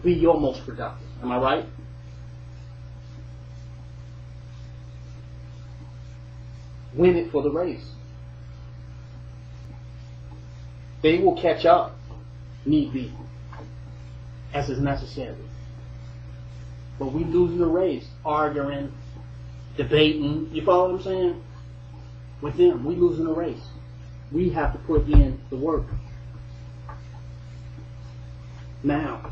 be your most productive. Am I right? Win it for the race. They will catch up, need be, as is necessary. But we lose the race, arguing, debating. You follow what I'm saying? With them, we losing the race. We have to put in the work. Now,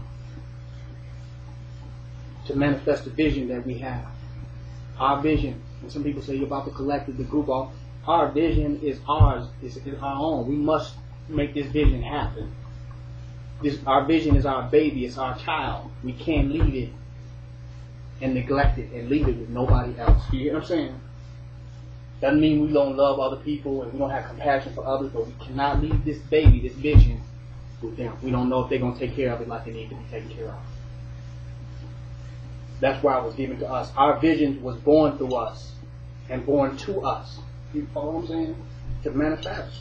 to manifest the vision that we have. Our vision, and some people say you're about to collect the group off. Our vision is ours, is our own. We must make this vision happen. Our vision is our baby, it's our child. We can't leave it and neglect it and leave it with nobody else. You hear what I'm saying? Doesn't mean we don't love other people and we don't have compassion for others, but we cannot leave this baby, this vision, with them. We don't know if they're going to take care of it like they need to be taken care of. That's why it was given to us. Our vision was born through us and born to us. You follow what I'm saying? To manifest.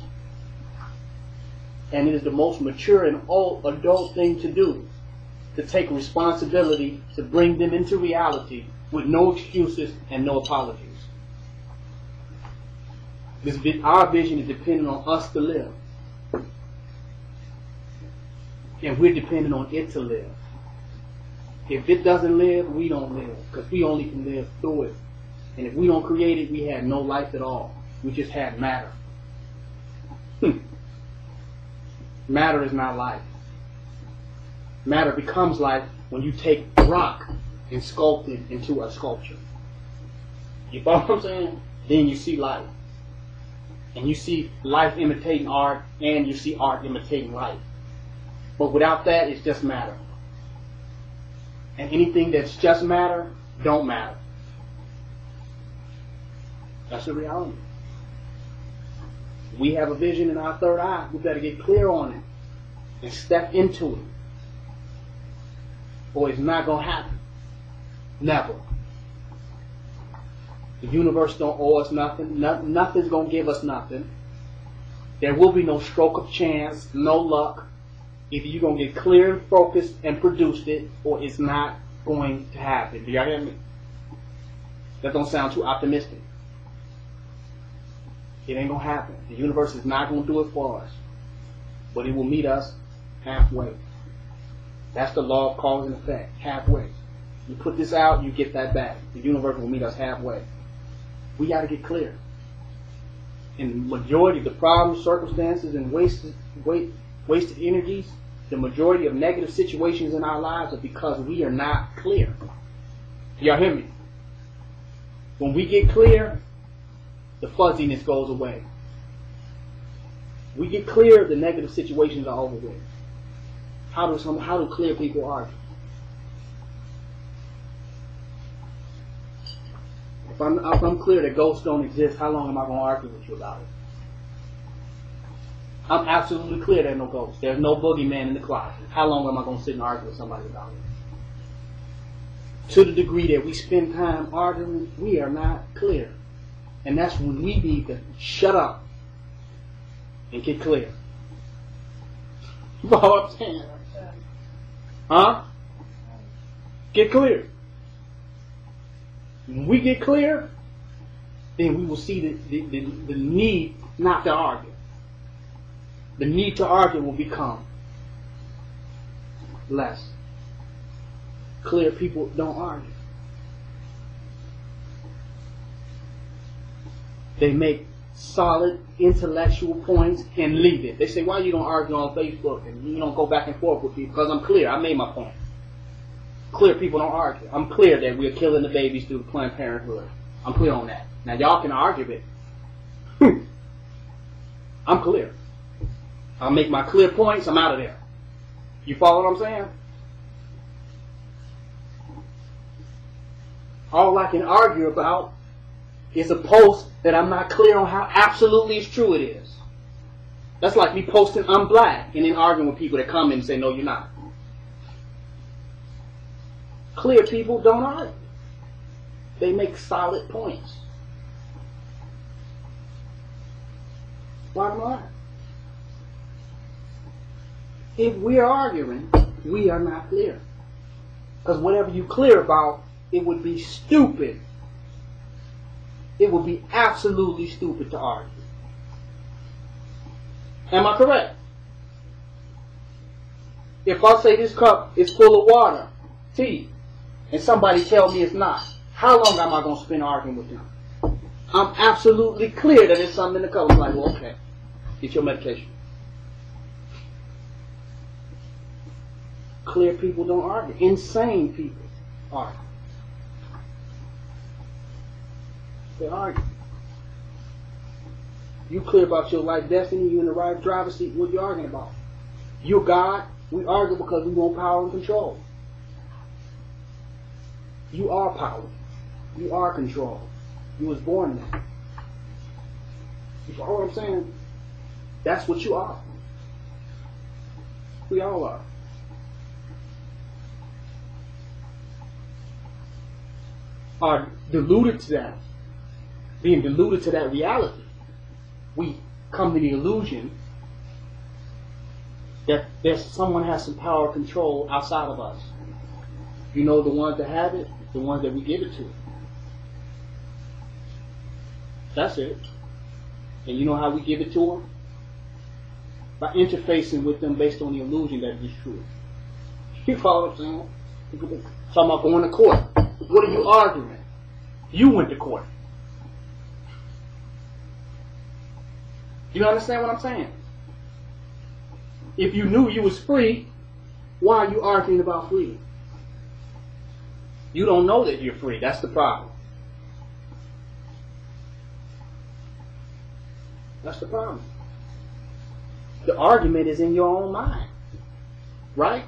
And it is the most mature and old adult thing to do, to take responsibility to bring them into reality with no excuses and no apologies. Our vision is dependent on us to live. And we're dependent on it to live. If it doesn't live, we don't live. Because we only can live through it. And if we don't create it, we had no life at all. We just had matter. Matter is not life. Matter becomes life when you take rock and sculpt it into a sculpture. You follow what I'm saying? Then you see life. And you see life imitating art, and you see art imitating life. But without that, it's just matter. And anything that's just matter, don't matter. That's the reality. We have a vision in our third eye. We better get clear on it and step into it, or it's not going to happen. Never. The universe don't owe us nothing. Nothing's going to give us nothing. There will be no stroke of chance, no luck. Either you're going to get clear and focused and produced it, or it's not going to happen. Do y'all hear me? That don't sound too optimistic. It ain't going to happen. The universe is not going to do it for us. But it will meet us halfway. That's the law of cause and effect. Halfway. You put this out, you get that back. The universe will meet us halfway. We got to get clear. And the majority of the problems, circumstances, and wasted energies, the majority of negative situations in our lives are because we are not clear. Y'all hear me? When we get clear, the fuzziness goes away. We get clear, the negative situations are over with. How do clear people argue? If I'm clear that ghosts don't exist, how long am I going to argue with you about it? I'm absolutely clear there's no ghosts. There's no boogeyman in the closet. How long am I going to sit and argue with somebody about it? To the degree that we spend time arguing, we are not clear. And that's when we need to shut up and get clear. You know what I'm saying? Huh? Get clear. When we get clear, then we will see the need not to argue. The need to argue will become less. Clear people don't argue. They make solid intellectual points and leave it. They say, why you don't argue on Facebook and you don't go back and forth with people? Because I'm clear. I made my point. Clear people don't argue. I'm clear that we're killing the babies through Planned Parenthood. I'm clear on that. Now y'all can argue it. I'm clear. I'll make my clear points. I'm out of there. You follow what I'm saying? All I can argue about is a post that I'm not clear on how absolutely it's true it is. That's like me posting I'm black and then arguing with people that come in and say, no, you're not. Clear people don't argue. They make solid points. Bottom line. If we're arguing, we are not clear. Because whatever you clear about, it would be stupid. It would be absolutely stupid to argue. Am I correct? If I say this cup is full of water, tea, and somebody tells me it's not, how long am I going to spend arguing with them? I'm absolutely clear that there's something in the cup. I'm like, well, okay, get your medication. Clear people don't argue. Insane people argue. They argue. You clear about your life destiny, you in the right driver's seat, what are you arguing about? You're God. We argue because we want power and control. You are power. You are control. You was born there. You follow what I'm saying? That's what you are. We all are. Are deluded to that. Being deluded to that reality. We come to the illusion that there's someone has some power or control outside of us. You know the ones that have it, the ones that we give it to. That's it. And you know how we give it to them? By interfacing with them based on the illusion that it is true. You follow what I'm saying? Talking about going to court. What are you arguing? You went to court. You understand what I'm saying? If you knew you was free, why are you arguing about freedom? You don't know that you're free. That's the problem. That's the problem. The argument is in your own mind. Right?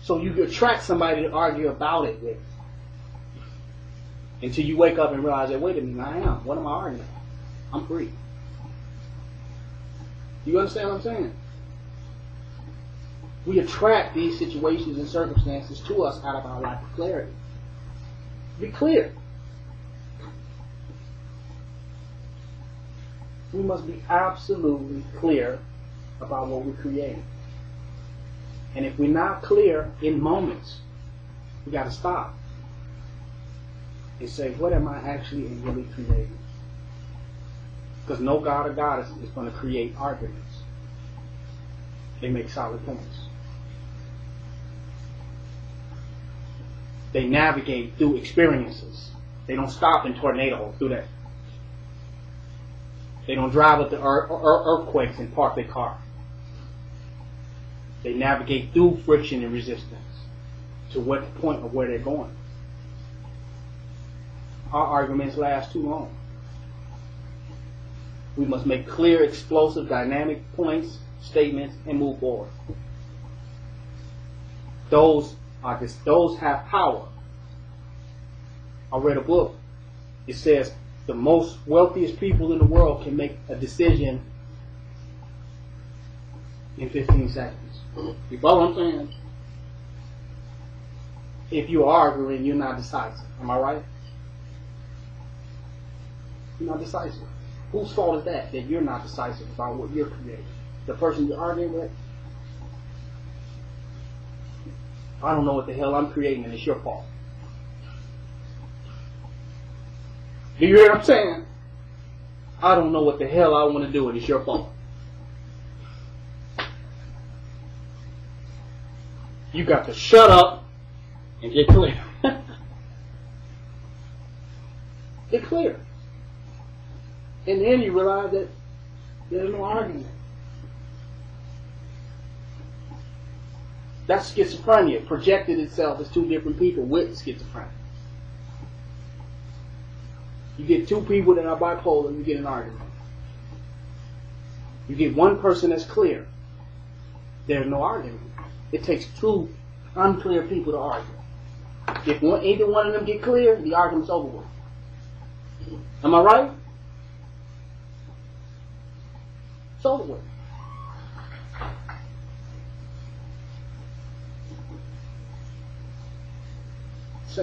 So you attract somebody to argue about it with. Until you wake up and realize that, wait a minute, I am. What am I arguing about? I'm free. You understand what I'm saying? We attract these situations and circumstances to us out of our lack of clarity. Be clear. We must be absolutely clear about what we're creating. And if we're not clear in moments, we got to stop and say, what am I actually and really creating? Because no God or goddess is going to create arguments. They make solid points. They navigate through experiences. They don't stop in tornadoes, do that. They don't drive up the earthquakes and park their car. They navigate through friction and resistance to what point of where they're going. Our arguments last too long. We must make clear, explosive, dynamic points, statements, and move forward. Those have power. I read a book. It says the most wealthiest people in the world can make a decision in 15 seconds. You follow what I'm saying? If you're arguing, you're not decisive. Am I right? You're not decisive. Whose fault is that? That you're not decisive about what you're creating. The person you're arguing with? I don't know what the hell I'm creating and it's your fault. Do you hear what I'm saying? I don't know what the hell I want to do and it's your fault. You got to shut up and get clear. Get clear. And then you realize that there's no argument. That's schizophrenia. Projected itself as two different people with schizophrenia. You get two people that are bipolar, you get an argument. You get one person that's clear. There's no argument. It takes two unclear people to argue. If either one of them get clear, the argument's over with. Am I right? It's over with.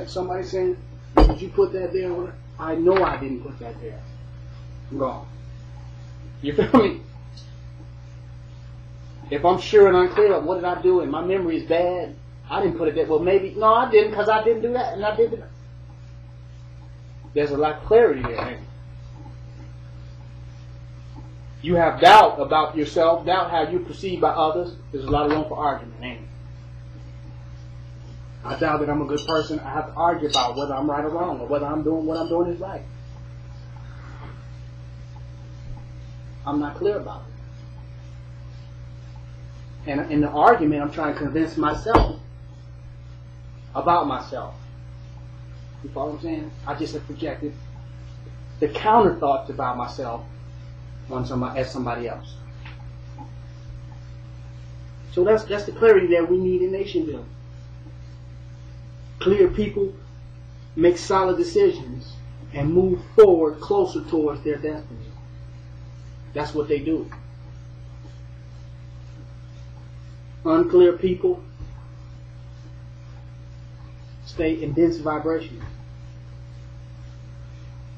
Somebody saying, did you put that there? I know I didn't put that there. I'm gone. You feel me? If I'm sure and unclear of what did I do and my memory is bad, I didn't put it there. Well, maybe, no, I didn't because I didn't do that and I did that. There's a lack of clarity there, ain't there? You have doubt about yourself, doubt how you're perceived by others. There's a lot of room for argument, ain't it? I doubt that I'm a good person. I have to argue about whether I'm right or wrong, or whether I'm doing what I'm doing is right. I'm not clear about it. And in the argument, I'm trying to convince myself about myself. You follow what I'm saying? I just have projected the counter thoughts about myself on somebody else. So that's the clarity that we need in nation building. Clear people make solid decisions and move forward closer towards their destiny. That's what they do. Unclear people stay in dense vibration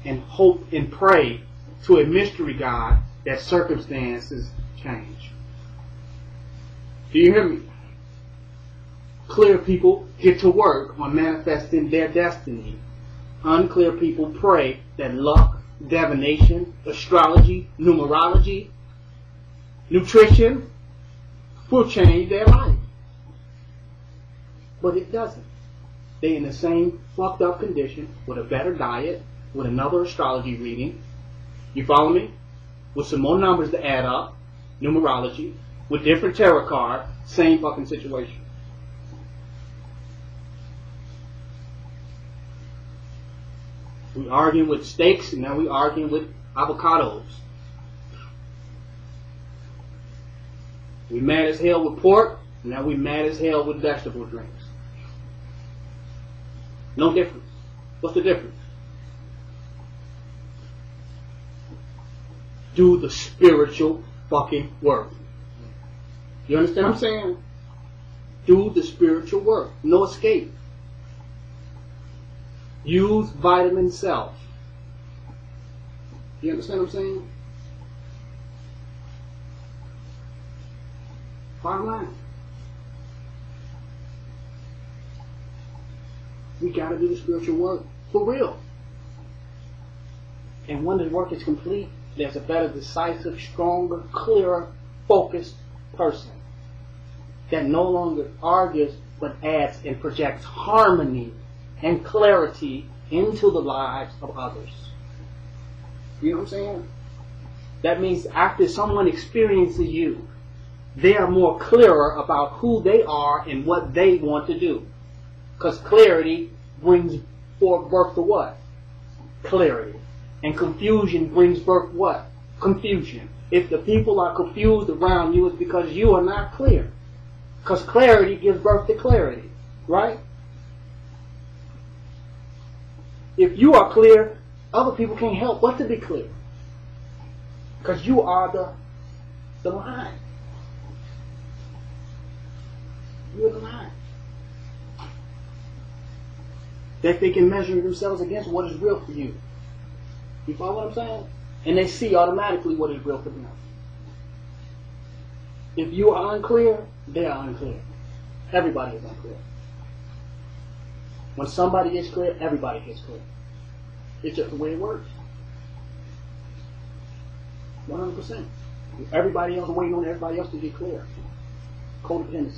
and hope and pray to a mystery God that circumstances change. Do you hear me? Clear people get to work on manifesting their destiny. Unclear people pray that luck, divination, astrology, numerology, nutrition will change their life. But it doesn't. They're in the same fucked up condition with a better diet, with another astrology reading. You follow me? With some more numbers to add up, numerology, with different tarot cards, same fucking situation. We arguing with steaks and now we arguing with avocados. We mad as hell with pork and now we mad as hell with vegetable drinks. No difference. What's the difference? Do the spiritual fucking work. You understand what I'm saying? Do the spiritual work. No escape. Use vitamin self. You understand what I'm saying? Bottom line. We got to do the spiritual work for real. And when the work is complete, there's a better, decisive, stronger, clearer, focused person that no longer argues but adds and projects harmony and clarity into the lives of others. You know what I'm saying? That means after someone experiences you, they are more clearer about who they are and what they want to do. Because clarity brings forth birth to what? Clarity. And confusion brings birth what? Confusion. If the people are confused around you, it's because you are not clear. Because clarity gives birth to clarity. Right? If you are clear, other people can't help but to be clear. Because you are the line. You're the line. That they can measure themselves against what is real for you. You follow what I'm saying? And they see automatically what is real for them. If you are unclear, they are unclear. Everybody is unclear. When somebody gets clear, everybody gets clear. It's just the way it works. 100%. Everybody else waiting on everybody else to get clear. Codependency.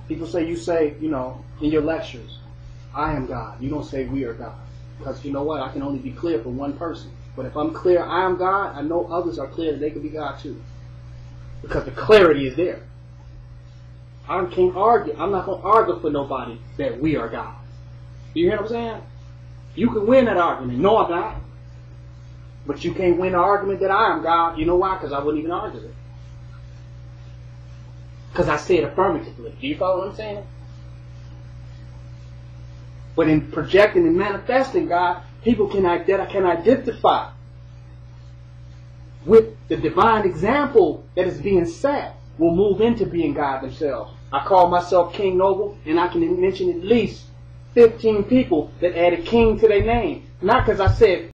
People say, you know, in your lectures, I am God. You don't say we are God. Because you know what? I can only be clear for one person. But if I'm clear I am God, I know others are clear that they can be God too. Because the clarity is there. I can't argue. I'm not going to argue for nobody that we are God. You hear what I'm saying? You can win that argument. No, I'm not. But you can't win the argument that I am God. You know why? Because I wouldn't even argue it. Because I say it affirmatively. Do you follow what I'm saying? But in projecting and manifesting God, people can identify with the divine example that is being set, will move into being God themselves. I call myself King Noble, and I can mention at least 15 people that added King to their name. Not because I said